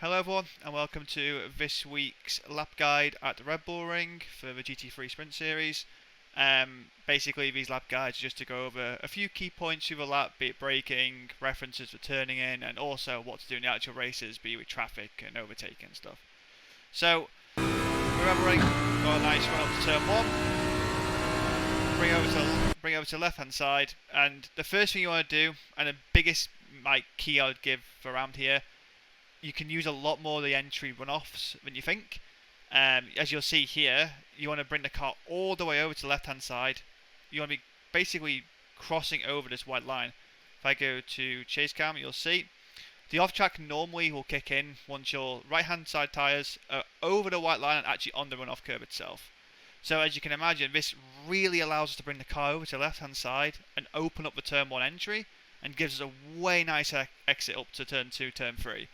Hello everyone and welcome to this week's lap guide at the Red Bull Ring for the GT3 Sprint Series. Basically these lap guides are just to go over a few key points through the lap, be it braking, references for turning in, and also what to do in the actual races, be it with traffic and overtaking and stuff. So, we're Red Bull Ring, got a nice run up to turn 1, bring over to the left hand side, and the first thing you want to do, and the biggest key I would give for around here, you can use a lot more of the entry runoffs than you think. As you'll see here, you want to bring the car all the way over to the left hand side. You want to be basically crossing over this white line. If I go to chase cam, you'll see the off track normally will kick in once your right hand side tyres are over the white line and actually on the runoff curve itself. So as you can imagine, this really allows us to bring the car over to the left hand side and open up the turn 1 entry and gives us a way nicer exit up to turn 2, turn 3.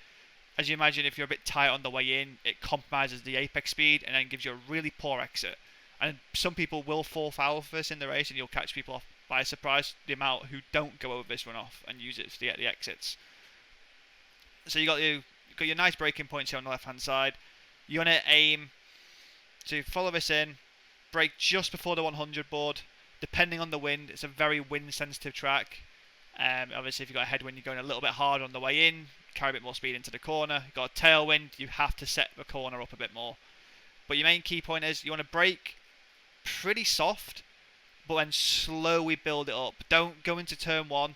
As you imagine, if you're a bit tight on the way in, it compromises the apex speed and then gives you a really poor exit. And some people will fall foul of this in the race, and you'll catch people off by surprise, the amount who don't go over this runoff and use it to get the exits. So you got your nice braking points here on the left hand side. You want to aim to follow this in, brake just before the 100 board. Depending on the wind, it's a very wind sensitive track. Obviously if you've got a headwind, you're going a little bit hard on the way in, carry a bit more speed into the corner. You've got a tailwind, you have to set the corner up a bit more. But your main key point is you want to brake pretty soft, but then slowly build it up. Don't go into turn 1,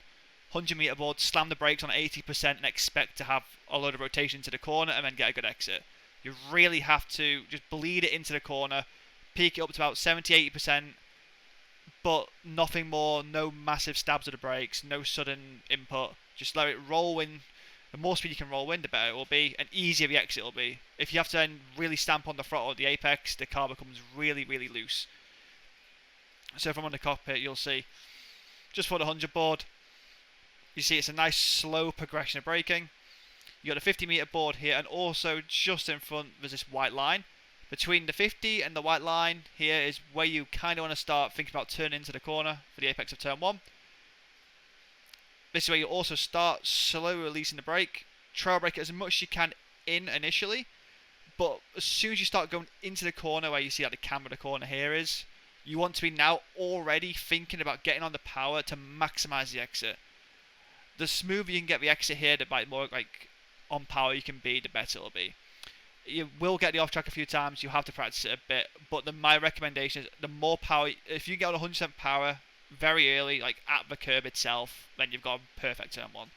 100 meter board, slam the brakes on 80% and expect to have a load of rotation to the corner and then get a good exit. You really have to just bleed it into the corner, peak it up to about 70-80%, but nothing more, no massive stabs of the brakes, no sudden input. Just let it roll in. The more speed you can roll in, the better it will be, and easier the exit will be. If you have to then really stamp on the throttle at the apex, the car becomes really, really loose. So from on the cockpit, you'll see, just for the 100 board, you see it's a nice slow progression of braking. You got a 50 meter board here, and also just in front there's this white line. Between the 50 and the white line here is where you kind of want to start thinking about turning into the corner for the apex of turn 1. This is where you also start slowly releasing the brake. Trail brake it as much as you can in initially, but as soon as you start going into the corner where you see like the camera of the corner here is, you want to be now already thinking about getting on the power to maximise the exit. The smoother you can get the exit here, the more on power you can be, the better it'll be. You will get the off track a few times, you have to practice it a bit, but my recommendation is the more power, if you get on 100% power very early, like at the curb itself, then you've got a perfect turn 1.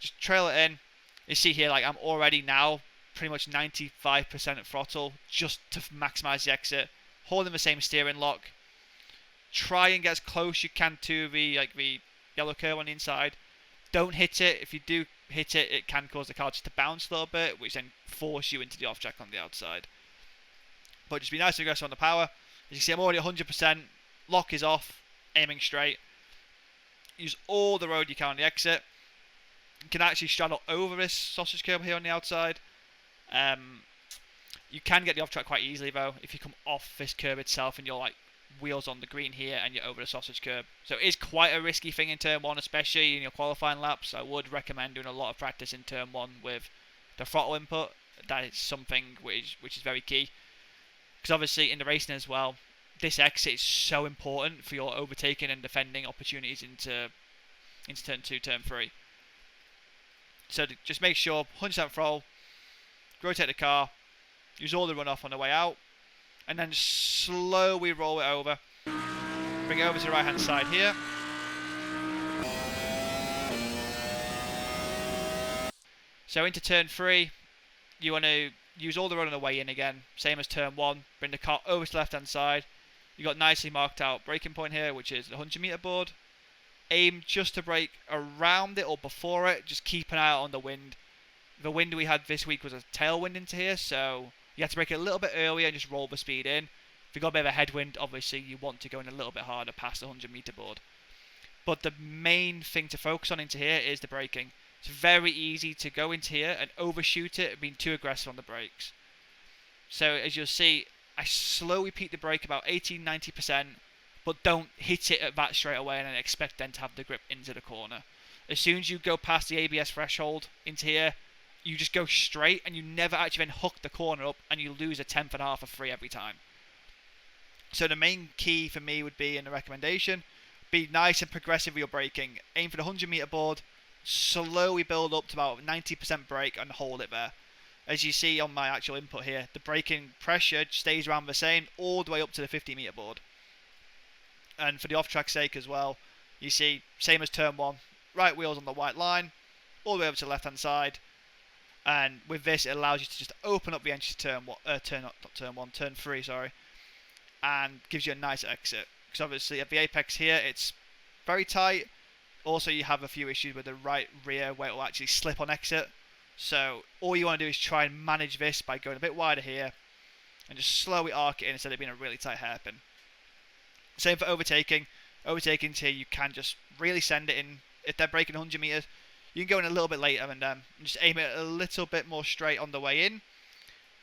Just trail it in. You see here, like I'm already now pretty much 95% at throttle just to maximise the exit, holding the same steering lock. Try and get as close as you can to the yellow curve on the inside. Don't hit it. If you do hit it, it can cause the car just to bounce a little bit, which then force you into the off track on the outside. But just be nice and aggressive on the power. As you can see, I'm already 100%. Lock is off, aiming straight. Use all the road you can on the exit. You can actually straddle over this sausage curb here on the outside. You can get the off track quite easily though if you come off this curb itself and you're like wheels on the green here and you're over the sausage curb. So it is quite a risky thing in turn 1, especially in your qualifying laps. I would recommend doing a lot of practice in turn 1 with the throttle input. That is something which is very key, because obviously in the racing as well, this exit is so important for your overtaking and defending opportunities into turn 2, turn 3. So just make sure 100% throttle, rotate the car, use all the runoff on the way out, and then slowly roll it over. Bring it over to the right hand side here. So into turn 3, you want to use all the run on the way in again, same as turn 1. Bring the car over to the left hand side. You got nicely marked out braking point here, which is the 100 meter board. Aim just to brake around it or before it. Just keep an eye out on the wind. The wind we had this week was a tailwind into here, so you have to brake it a little bit earlier and just roll the speed in. If you've got a bit of a headwind, obviously you want to go in a little bit harder past the 100 meter board. But the main thing to focus on into here is the braking. It's very easy to go into here and overshoot it, being too aggressive on the brakes. So as you'll see, I slowly peak the brake about 80-90%, but don't hit it at that straight away and then expect then to have the grip into the corner. As soon as you go past the ABS threshold into here, you just go straight and you never actually then hook the corner up and you lose a tenth and a half of free every time. So the main key for me would be in the recommendation, be nice and progressive with your braking. Aim for the 100-meter board, slowly build up to about 90% brake and hold it there. As you see on my actual input here, the braking pressure stays around the same all the way up to the 50-meter board. And for the off-track sake as well, you see, same as turn 1, right wheels on the white line, all the way over to the left-hand side. And with this, it allows you to just open up the entry to turn 3, sorry, and gives you a nice exit. Because obviously at the apex here, it's very tight. Also, you have a few issues with the right rear where it will actually slip on exit. So all you want to do is try and manage this by going a bit wider here and just slowly arc it in instead of being a really tight hairpin. Same for overtaking. Overtaking here, you can just really send it in. If they're braking 100 meters, you can go in a little bit later than them and just aim it a little bit more straight on the way in.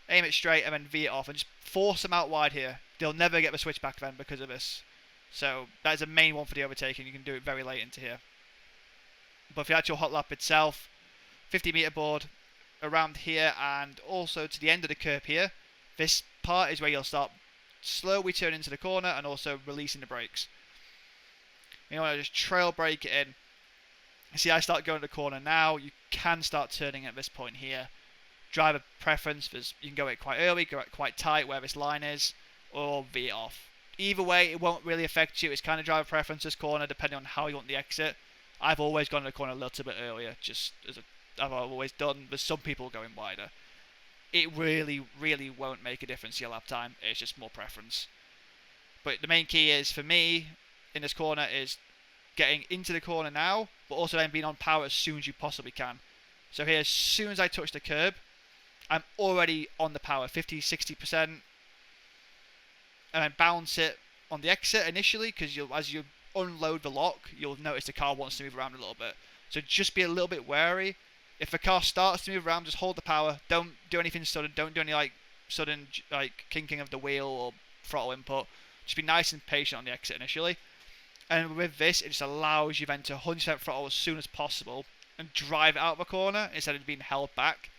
Aim it straight and then V it off and just force them out wide here. They'll never get the switch back then because of this. So that is the main one for the overtaking. You can do it very late into here. But for the actual hot lap itself, 50-meter board around here and also to the end of the curb here. This part is where you'll start slowly turning into the corner and also releasing the brakes. You want to just trail brake it in. See, I start going to the corner now. You can start turning at this point here. Driver preference, you can go it quite early, go it quite tight where this line is, or V it off. Either way, it won't really affect you. It's kind of driver preference this corner, depending on how you want the exit. I've always gone to the corner a little bit earlier, just as I've always done. There's some people going wider. It really, really won't make a difference to your lap time. It's just more preference. But the main key is, for me, in this corner, is getting into the corner now, but also then being on power as soon as you possibly can. So here, as soon as I touch the curb, I'm already on the power, 50-60%, and then bounce it on the exit initially, because as you unload the lock, you'll notice the car wants to move around a little bit. So just be a little bit wary. If the car starts to move around, just hold the power. Don't do anything sudden. Don't do any sudden kinking of the wheel or throttle input. Just be nice and patient on the exit initially. And with this, it just allows you then to 100% throttle as soon as possible and drive out of the corner instead of being held back.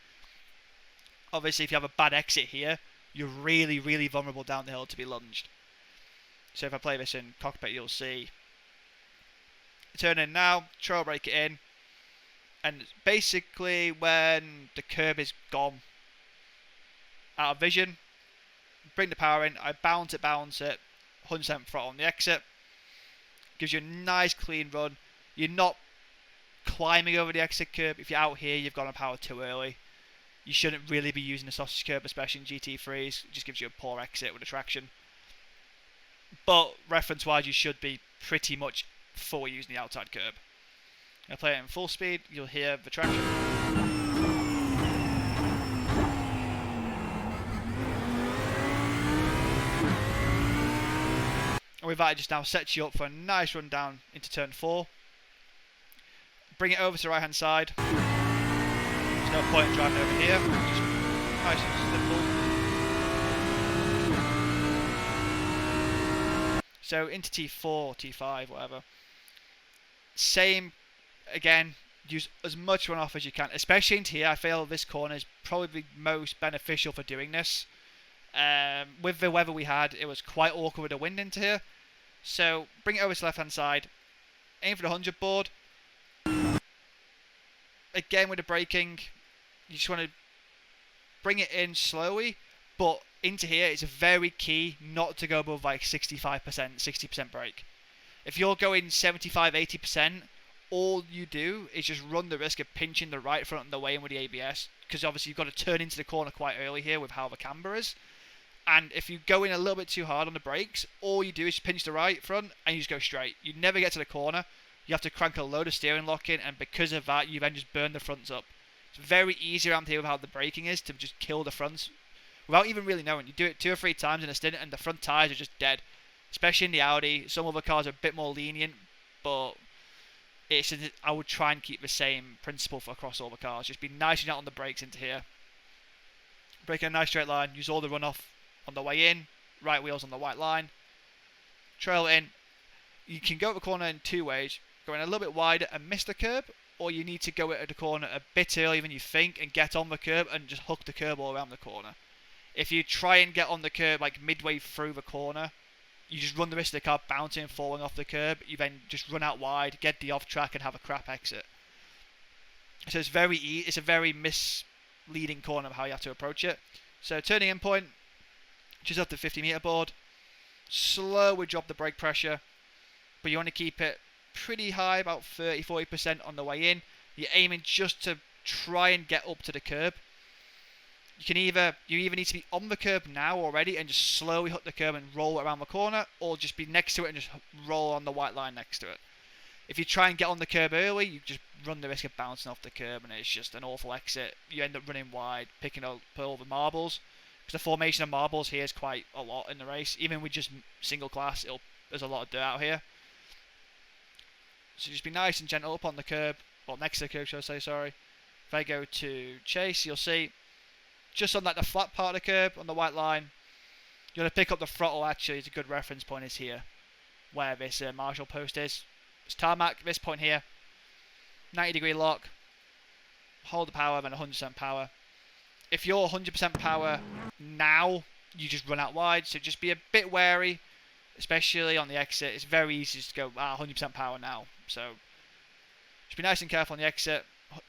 Obviously, if you have a bad exit here, you're really, really vulnerable down the hill to be lunged. So if I play this in cockpit, you'll see. Turn in now, trail brake it in, and basically when the curb is gone, out of vision, bring the power in, I bounce it, 100% throttle on the exit. Gives you a nice clean run. You're not climbing over the exit curb. If you're out here, you've gone on power too early. You shouldn't really be using the sausage curb, especially in GT3s. It just gives you a poor exit with the traction. But reference-wise, you should be pretty much full using the outside curb. I play it in full speed. You'll hear the traction. And with that, it just now sets you up for a nice run down into turn 4. Bring it over to the right hand side. There's no point in driving over here. Just nice and simple. So into T4, T5, whatever. Same, again, use as much runoff as you can. Especially into here, I feel this corner is probably most beneficial for doing this. With the weather we had, it was quite awkward with the wind into here. So bring it over to the left hand side. Aim for the 100 board. Again with the braking, you just want to bring it in slowly, but into here it's very key not to go above like 65%, 60% brake. If you're going 75, 80%, all you do is just run the risk of pinching the right front on the way in with the ABS, because obviously you've got to turn into the corner quite early here with how the camber is. And if you go in a little bit too hard on the brakes, all you do is pinch the right front and you just go straight. You never get to the corner. You have to crank a load of steering lock in, and because of that, you then just burn the fronts up. It's very easy around here with how the braking is to just kill the fronts without even really knowing. You do it 2 or 3 times in a stint and the front tyres are just dead. Especially in the Audi. Some other cars are a bit more lenient, but I would try and keep the same principle for across all the cars. Just be nice and gentle on the brakes into here. Brake in a nice straight line. Use all the runoff on the way in. Right wheels on the white line. Trail it in. You can go to the corner in 2 ways. Go in a little bit wider and miss the curb, or you need to go at the corner a bit earlier than you think and get on the curb and just hook the curb all around the corner. If you try and get on the curb like midway through the corner, you just run the risk of the car bouncing and falling off the curb. You then just run out wide, get the off track, and have a crap exit. So it's it's a very misleading corner of how you have to approach it. So turning in point, just off the 50-meter board, slowly drop the brake pressure, but you want to keep it pretty high, about 30-40% on the way in. You're aiming just to try and get up to the curb. You either need to be on the curb now already and just slowly hook the curb and roll it around the corner, or just be next to it and just roll on the white line next to it. If you try and get on the curb early, you just run the risk of bouncing off the curb, and it's just an awful exit. You end up running wide, picking up all the marbles, because the formation of marbles here is quite a lot in the race. Even with just single class, there's a lot of dirt out here. So just be nice and gentle up on the curb, or next to the curb, should I say, sorry. If I go to chase, you'll see, just on like the flat part of the curb, on the white line, you're going to pick up the throttle. Actually, it's a good reference point is here, where this marshal post is. It's tarmac, this point here, 90-degree lock, hold the power, then 100% power. If you're 100% power now, you just run out wide, so just be a bit wary, especially on the exit. It's very easy to go 100% power now, so just be nice and careful on the exit,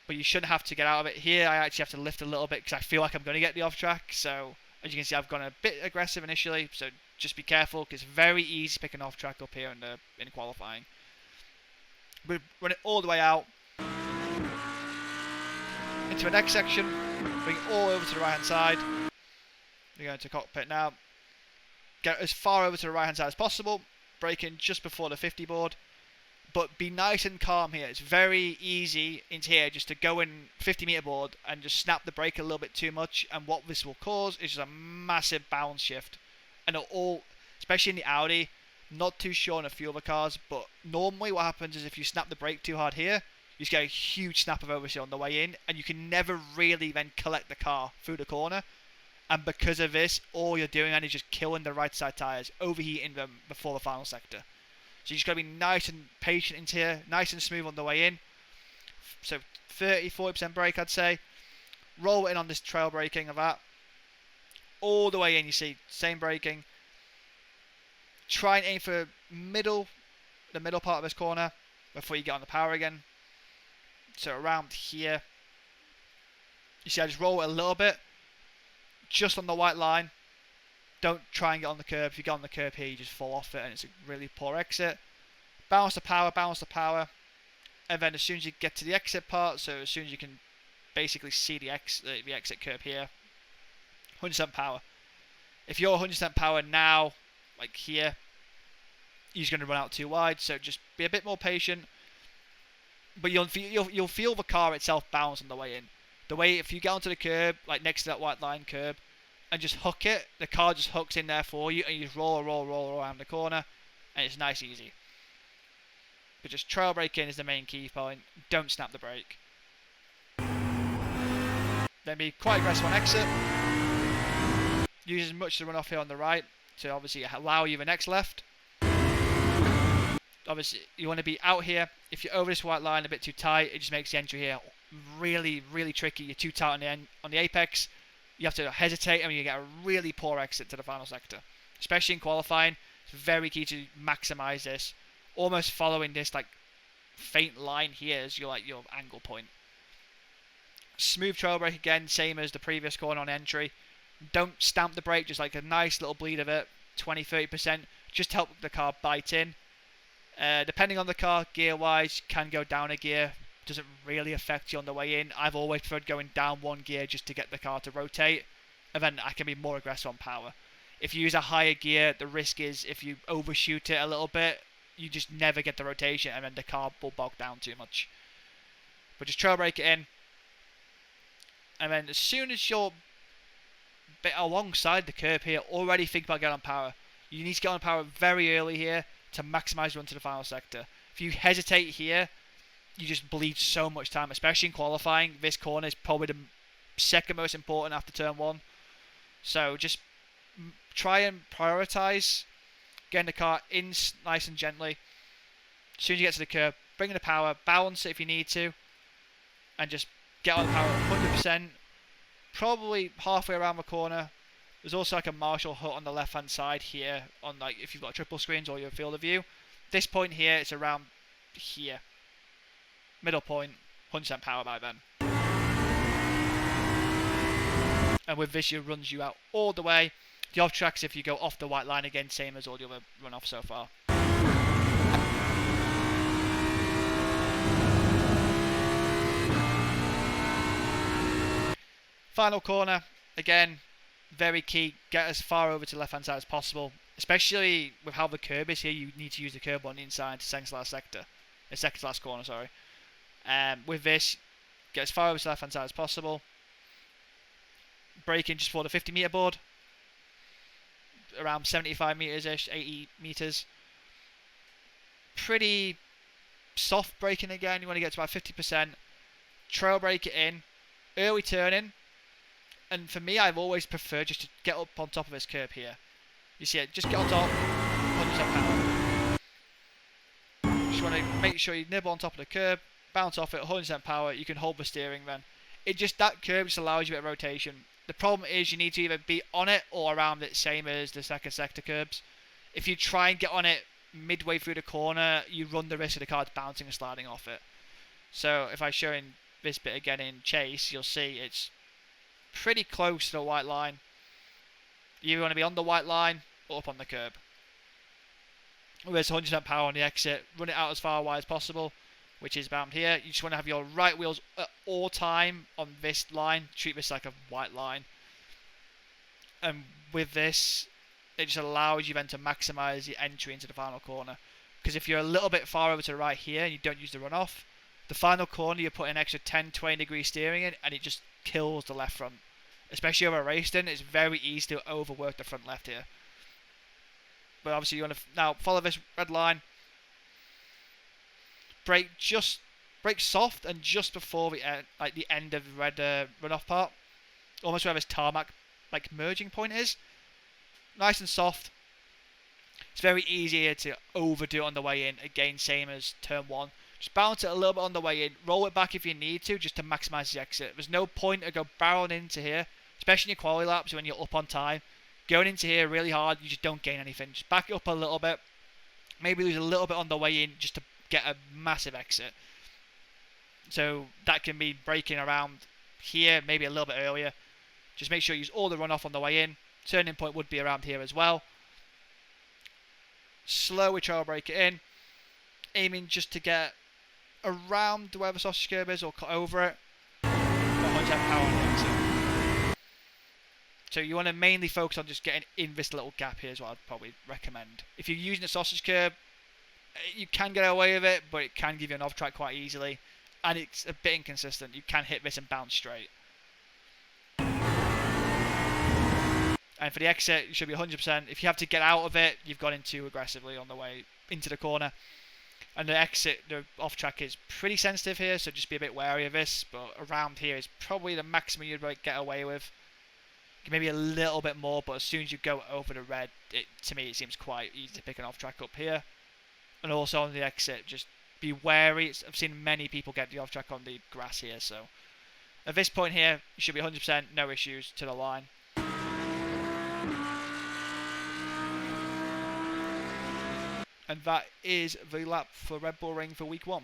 but you shouldn't have to get out of it. Here I actually have to lift a little bit because I feel like I'm going to get the off track, so as you can see I've gone a bit aggressive initially, so just be careful because it's very easy to pick an off track up here in qualifying. We run it all the way out into the next section, bring it all over to the right hand side. We're going to cockpit now. Get as far over to the right hand side as possible, brake in just before the 50 board, but be nice and calm here. It's very easy into here just to go in 50-meter board and just snap the brake a little bit too much, and what this will cause is just a massive bounce shift. And especially in the Audi, not too sure on a few other cars, but normally what happens is if you snap the brake too hard here, you just get a huge snap of oversteer on the way in, and you can never really then collect the car through the corner. And because of this, all you're doing then is just killing the right side tyres, overheating them before the final sector. So you just got to be nice and patient into here, nice and smooth on the way in. So 30-40% brake, I'd say. Roll it in on this trail braking of that. All the way in, you see, same braking. Try and aim for the middle part of this corner before you get on the power again. So around here. You see, I just roll it a little bit. Just on the white line. Don't try and get on the curb. If you get on the curb here, you just fall off it, and it's a really poor exit. Balance the power. And then as soon as you get to the exit part, so as soon as you can basically see the exit curb here, 100% power. If you're 100% power now, like here, you're just going to run out too wide, so just be a bit more patient. But you'll feel the car itself bounce on the way in. The way if you get onto the curb, like next to that white line curb, and just hook it, the car just hooks in there for you, and you just roll around the corner, and it's nice easy. But just trail braking is the main key point. Don't snap the brake. Then be quite aggressive on exit. Use as much to run off here on the right to obviously allow you the next left. Obviously, you want to be out here. If you're over this white line a bit too tight, it just makes the entry here really, really tricky. You're too tight on the apex. You have to hesitate, and you get a really poor exit to the final sector. Especially in qualifying, it's very key to maximise this. Almost following this like faint line here as your angle point. Smooth trail brake again, same as the previous corner on entry. Don't stamp the brake, just like a nice little bleed of it, 20-30%, just to help the car bite in. Depending on the car, gear-wise, can go down a gear. Doesn't really affect you on the way in. I've always preferred going down one gear just to get the car to rotate, and then I can be more aggressive on power. If you use a higher gear, the risk is if you overshoot it a little bit, you just never get the rotation, and then the car will bog down too much. But just trail brake it in, and then as soon as you're a bit alongside the curb here, already think about getting on power. You need to get on power very early here to maximise run to the final sector. If you hesitate here, you just bleed so much time, especially in qualifying. This corner is probably the second most important after turn 1. So just try and prioritise getting the car in nice and gently. As soon as you get to the curb, bring in the power, balance it if you need to, and just get on power 100%, probably halfway around the corner. There's also like a Marshall hut on the left hand side here, on like if you've got triple screens or your field of view. This point here, it's around here. Middle point, 100% power by then. And with this, it runs you out all the way. The off tracks, if you go off the white line again, same as all the other runoffs so far. Final corner, again, very key. Get as far over to the left hand side as possible. Especially with how the curb is here, you need to use the curb on the inside to second to last sector. Second to last corner, sorry. With this, get as far over to the left hand side as possible. Braking just for the 50 metre board. Around 75 metres ish, 80 metres. Pretty soft braking again, you want to get to about 50%. Trail brake it in. Early turning. And for me, I've always preferred just to get up on top of this curb here. You see it, just get on top, 100% power. Just want to make sure you nibble on top of the curb, bounce off it, 100% power, you can hold the steering then. That curb just allows you a bit of rotation. The problem is you need to either be on it or around it, same as the second sector curbs. If you try and get on it midway through the corner, you run the risk of the car bouncing and sliding off it. So if I show in this bit again in chase, you'll see it's pretty close to the white line. You want to be on the white line or up on the curb. There's 100% power on the exit. Run it out as far wide as possible, which is about here. You just want to have your right wheels at all time on this line. Treat this like a white line. And with this, it just allows you then to maximise the entry into the final corner. Because if you're a little bit far over to the right here and you don't use the runoff, the final corner you put an extra 10-20 degree steering in and it just kills the left front. Especially over racing, it's very easy to overwork the front left here. But obviously you want to now follow this red line. Brake soft and just before the end of the red runoff part, almost where this tarmac merging point is. Nice and soft. It's very easy to overdo it on the way in. Again, same as turn 1. Just bounce it a little bit on the way in. Roll it back if you need to, just to maximise the exit. There's no point to go barreling into here, especially in your quality laps when you're up on time. Going into here really hard, you just don't gain anything. Just back it up a little bit. Maybe lose a little bit on the way in just to get a massive exit. So that can be braking around here, maybe a little bit earlier. Just make sure you use all the runoff on the way in. Turning point would be around here as well. Slowly trail brake it in. Aiming just to get around where the sausage curb is or cut over it. 100% power on the exit. So you want to mainly focus on just getting in this little gap here is what I'd probably recommend. If you're using a sausage curb, you can get away with it, but it can give you an off track quite easily. And it's a bit inconsistent. You can hit this and bounce straight. And for the exit, you should be 100%. If you have to get out of it, you've gone in too aggressively on the way into the corner. And the exit, the off track is pretty sensitive here, so just be a bit wary of this. But around here is probably the maximum you'd get away with. Maybe a little bit more, but as soon as you go over the red, to me it seems quite easy to pick an off track up here. And also on the exit, just be wary. I've seen many people get the off track on the grass here, so at this point here, you should be 100%, no issues to the line. And that is the lap for Red Bull Ring for week 1.